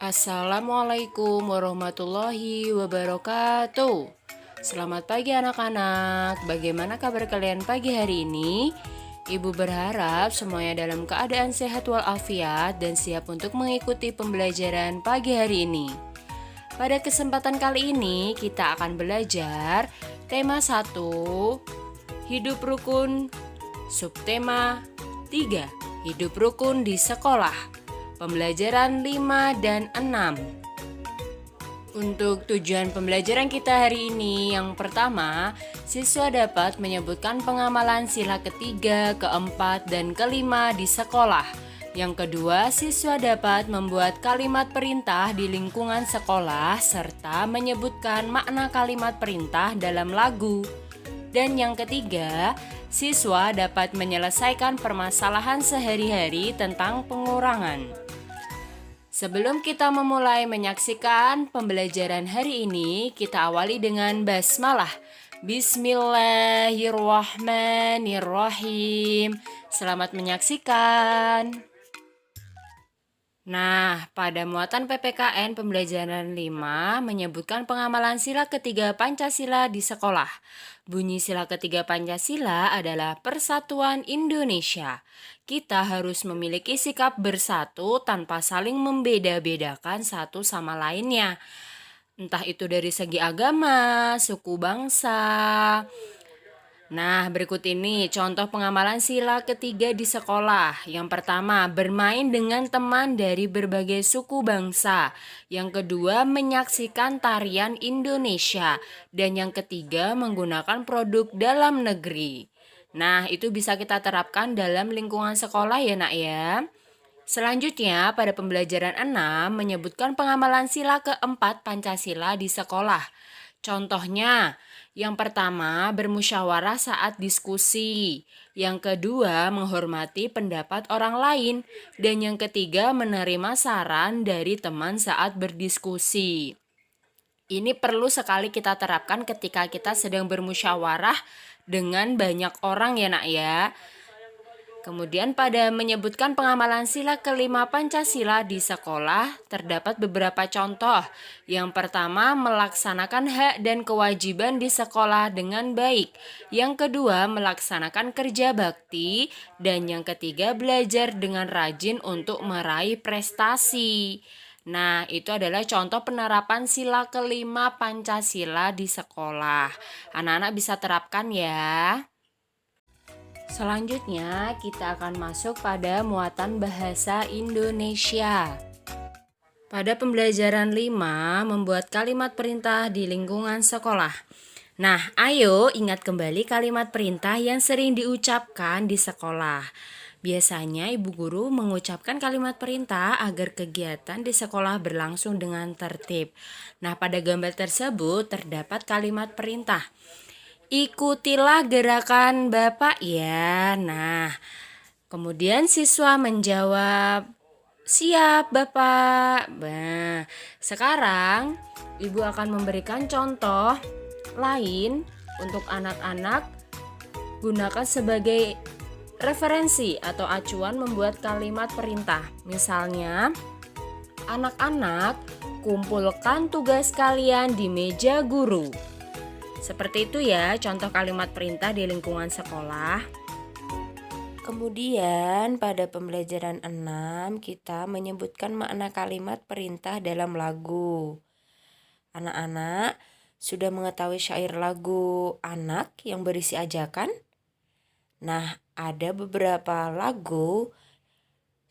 Assalamualaikum warahmatullahi wabarakatuh. Selamat pagi anak-anak. Bagaimana kabar kalian pagi hari ini? Ibu berharap semuanya dalam keadaan sehat walafiat dan siap untuk mengikuti pembelajaran pagi hari ini. Pada kesempatan kali ini kita akan belajar tema 1, hidup rukun, subtema 3, hidup rukun di sekolah. Pembelajaran 5 dan 6. Untuk tujuan pembelajaran kita hari ini, yang pertama, siswa dapat menyebutkan pengamalan sila ketiga, keempat, dan kelima di sekolah. Yang kedua, siswa dapat membuat kalimat perintah di lingkungan sekolah serta menyebutkan makna kalimat perintah dalam lagu. Dan yang ketiga, siswa dapat menyelesaikan permasalahan sehari-hari tentang pengurangan. Sebelum kita memulai menyaksikan pembelajaran hari ini, kita awali dengan basmalah. Bismillahirrahmanirrahim. Selamat menyaksikan. Nah, pada muatan PPKN pembelajaran 5 menyebutkan pengamalan sila ketiga Pancasila di sekolah. Bunyi sila ketiga Pancasila adalah Persatuan Indonesia. Kita harus memiliki sikap bersatu tanpa saling membeda-bedakan satu sama lainnya. Entah itu dari segi agama, suku bangsa. Nah, berikut ini contoh pengamalan sila ketiga di sekolah. Yang pertama, bermain dengan teman dari berbagai suku bangsa. Yang kedua, menyaksikan tarian Indonesia. Dan yang ketiga, menggunakan produk dalam negeri. Nah, itu bisa kita terapkan dalam lingkungan sekolah ya nak ya. Selanjutnya, pada pembelajaran 6 menyebutkan pengamalan sila keempat Pancasila di sekolah. Contohnya, yang pertama, bermusyawarah saat diskusi. Yang kedua, menghormati pendapat orang lain. Dan yang ketiga, menerima saran dari teman saat berdiskusi. Ini perlu sekali kita terapkan ketika kita sedang bermusyawarah dengan banyak orang ya nak ya. Kemudian pada menyebutkan pengamalan sila kelima Pancasila di sekolah, terdapat beberapa contoh. Yang pertama, melaksanakan hak dan kewajiban di sekolah dengan baik. Yang kedua, melaksanakan kerja bakti. Dan yang ketiga, belajar dengan rajin untuk meraih prestasi. Nah, itu adalah contoh penerapan sila kelima Pancasila di sekolah. Anak-anak bisa terapkan ya. Selanjutnya, kita akan masuk pada muatan bahasa Indonesia. Pada pembelajaran 5, membuat kalimat perintah di lingkungan sekolah. Nah, ayo ingat kembali kalimat perintah yang sering diucapkan di sekolah. Biasanya ibu guru mengucapkan kalimat perintah agar kegiatan di sekolah berlangsung dengan tertib. Nah, pada gambar tersebut terdapat kalimat perintah. Ikutilah gerakan Bapak ya. Nah, kemudian siswa menjawab, siap Bapak. Nah, sekarang Ibu akan memberikan contoh lain untuk anak-anak, gunakan sebagai referensi atau acuan membuat kalimat perintah. Misalnya, anak-anak, kumpulkan tugas kalian di meja guru. Seperti itu ya contoh kalimat perintah di lingkungan sekolah. Kemudian pada pembelajaran 6 kita menyebutkan makna kalimat perintah dalam lagu. Anak-anak sudah mengetahui syair lagu anak yang berisi ajakan? Nah, ada beberapa lagu,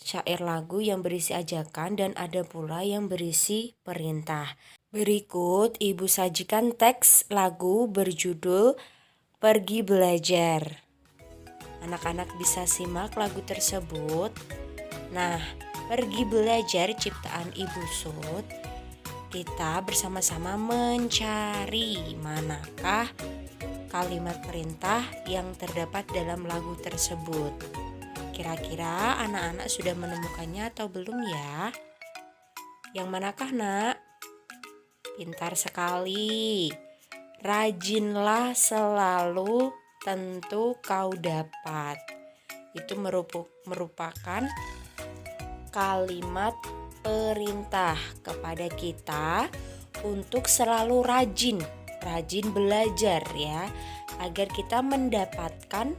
syair lagu yang berisi ajakan dan ada pula yang berisi perintah. Berikut Ibu sajikan teks lagu berjudul Pergi Belajar. Anak-anak bisa simak lagu tersebut. Nah, Pergi Belajar ciptaan Ibu Sud. Kita bersama-sama mencari manakah kalimat perintah yang terdapat dalam lagu tersebut. Kira-kira anak-anak sudah menemukannya atau belum ya? Yang manakah nak? Pintar sekali. Rajinlah selalu, tentu kau dapat. Itu merupakan kalimat perintah kepada kita untuk selalu rajin belajar ya, agar kita mendapatkan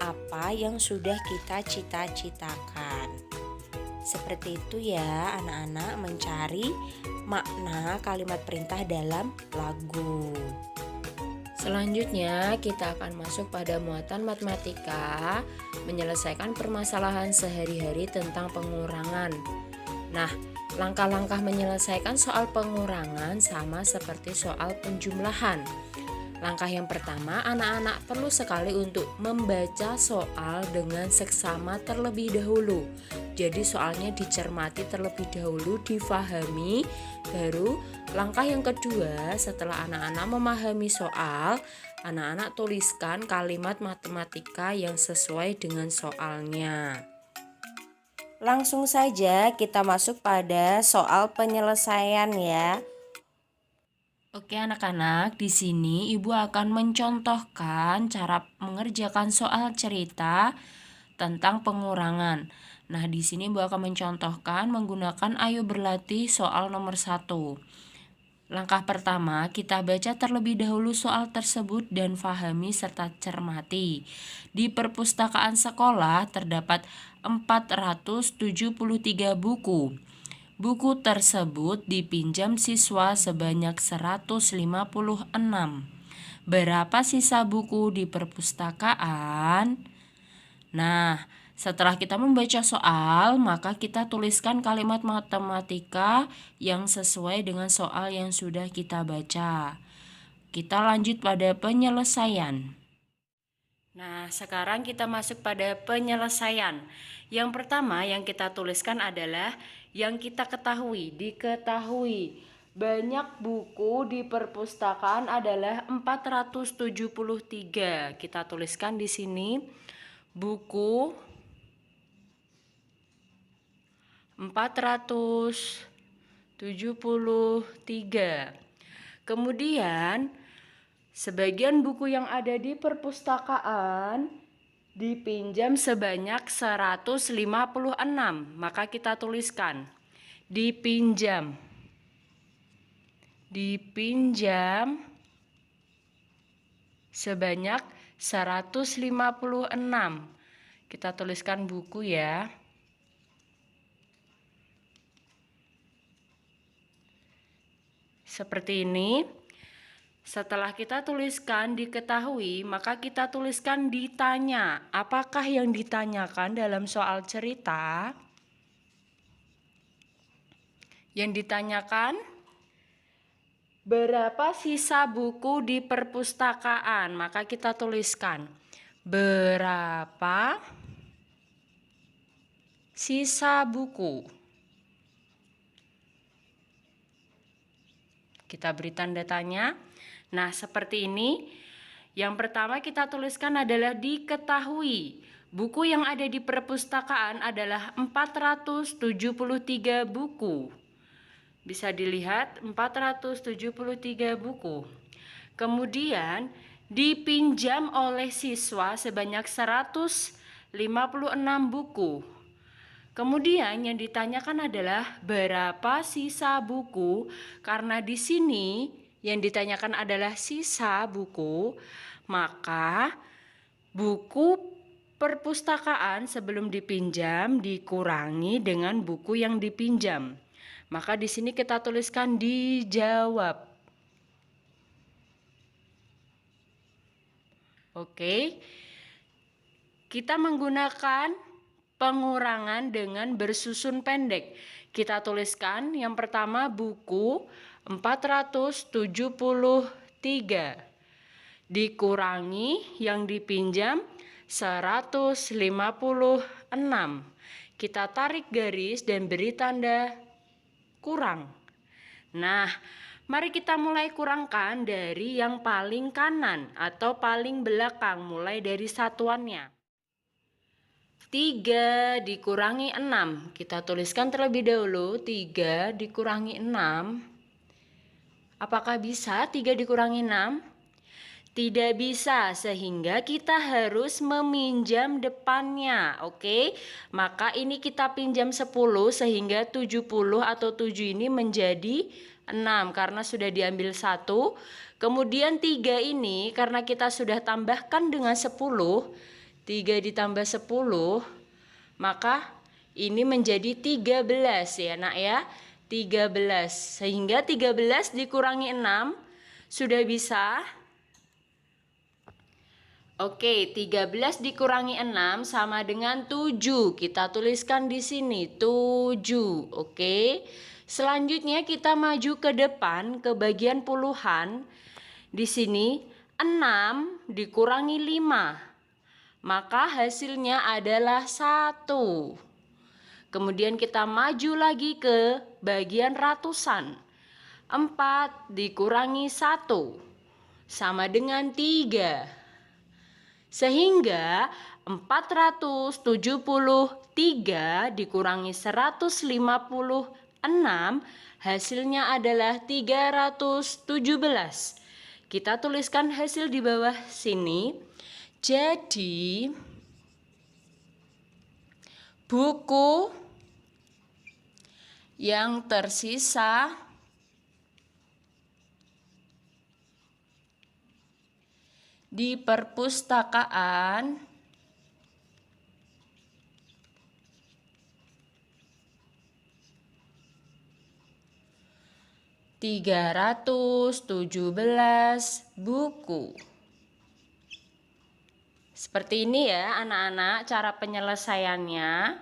apa yang sudah kita cita-citakan. Seperti itu ya anak-anak, mencari makna kalimat perintah dalam lagu. Selanjutnya kita akan masuk pada muatan matematika, menyelesaikan permasalahan sehari-hari tentang pengurangan. Nah, langkah-langkah menyelesaikan soal pengurangan sama seperti soal penjumlahan. Langkah yang pertama, anak-anak perlu sekali untuk membaca soal dengan seksama terlebih dahulu. Jadi soalnya dicermati terlebih dahulu, difahami, baru langkah yang kedua, setelah anak-anak memahami soal, anak-anak tuliskan kalimat matematika yang sesuai dengan soalnya. Langsung saja kita masuk pada soal penyelesaian ya. Oke anak-anak, di sini Ibu akan mencontohkan cara mengerjakan soal cerita tentang pengurangan. Nah, di sini Ibu akan mencontohkan menggunakan ayo berlatih soal nomor 1. Langkah pertama, kita baca terlebih dahulu soal tersebut dan fahami serta cermati. Di perpustakaan sekolah terdapat 473 buku. Buku tersebut dipinjam siswa sebanyak 156. Berapa sisa buku di perpustakaan? Nah, setelah kita membaca soal, maka kita tuliskan kalimat matematika yang sesuai dengan soal yang sudah kita baca. Kita lanjut pada penyelesaian. Nah, sekarang kita masuk pada penyelesaian. Yang pertama yang kita tuliskan adalah yang kita diketahui. Banyak buku di perpustakaan adalah 473. Kita tuliskan di sini buku 473. Kemudian sebagian buku yang ada di perpustakaan dipinjam sebanyak 156. Maka kita tuliskan dipinjam sebanyak 156. Kita tuliskan buku ya. Seperti ini. Setelah kita tuliskan diketahui, maka kita tuliskan ditanya. Apakah yang ditanyakan dalam soal cerita? Yang ditanyakan, berapa sisa buku di perpustakaan? Maka kita tuliskan, berapa sisa buku? Kita beri tanda tanya. Nah, seperti ini. Yang pertama kita tuliskan adalah diketahui. Buku yang ada di perpustakaan adalah 473 buku. Bisa dilihat 473 buku. Kemudian dipinjam oleh siswa sebanyak 156 buku. Kemudian yang ditanyakan adalah berapa sisa buku, karena di sini yang ditanyakan adalah sisa buku, maka buku perpustakaan sebelum dipinjam dikurangi dengan buku yang dipinjam. Maka di sini kita tuliskan dijawab. Oke. Kita menggunakan pengurangan dengan bersusun pendek. Kita tuliskan yang pertama buku 473 dikurangi yang dipinjam 156. Kita tarik garis dan beri tanda kurang. Nah, mari kita mulai kurangkan dari yang paling kanan atau paling belakang, mulai dari satuannya. 3 dikurangi 6. Kita tuliskan terlebih dahulu 3 dikurangi 6. Apakah bisa 3 dikurangi 6? Tidak bisa, sehingga kita harus meminjam depannya, oke? Maka ini kita pinjam 10 sehingga 70 atau 7 ini menjadi 6 karena sudah diambil 1. Kemudian 3 ini karena kita sudah tambahkan dengan 10, 3 ditambah 10, maka ini menjadi 13 ya nak ya. 13, sehingga 13 dikurangi 6 sudah bisa. Oke, 13 dikurangi 6 sama dengan 7. Kita tuliskan di sini 7. Oke. Selanjutnya kita maju ke depan ke bagian puluhan. Di sini 6 dikurangi 5. Maka hasilnya adalah 1. Kemudian kita maju lagi ke bagian ratusan. 4 dikurangi 1 sama dengan 3. Sehingga 473 dikurangi 156 hasilnya adalah 317. Kita tuliskan hasil di bawah sini. Jadi buku yang tersisa di perpustakaan (317 buku). Seperti ini ya anak-anak cara penyelesaiannya.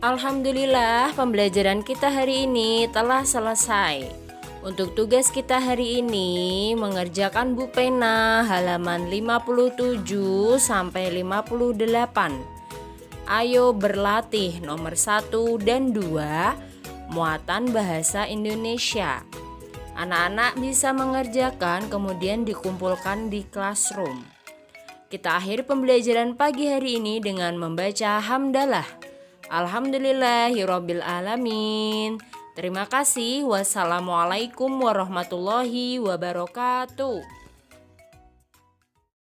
Alhamdulillah pembelajaran kita hari ini telah selesai. Untuk tugas kita hari ini mengerjakan Bu Pena halaman 57 sampai 58. Ayo berlatih nomor 1 dan 2 muatan bahasa Indonesia. Anak-anak bisa mengerjakan kemudian dikumpulkan di classroom. Kita akhiri pembelajaran pagi hari ini dengan membaca hamdalah. Alhamdulillahirabbil alamin. Terima kasih. Wassalamualaikum warahmatullahi wabarakatuh.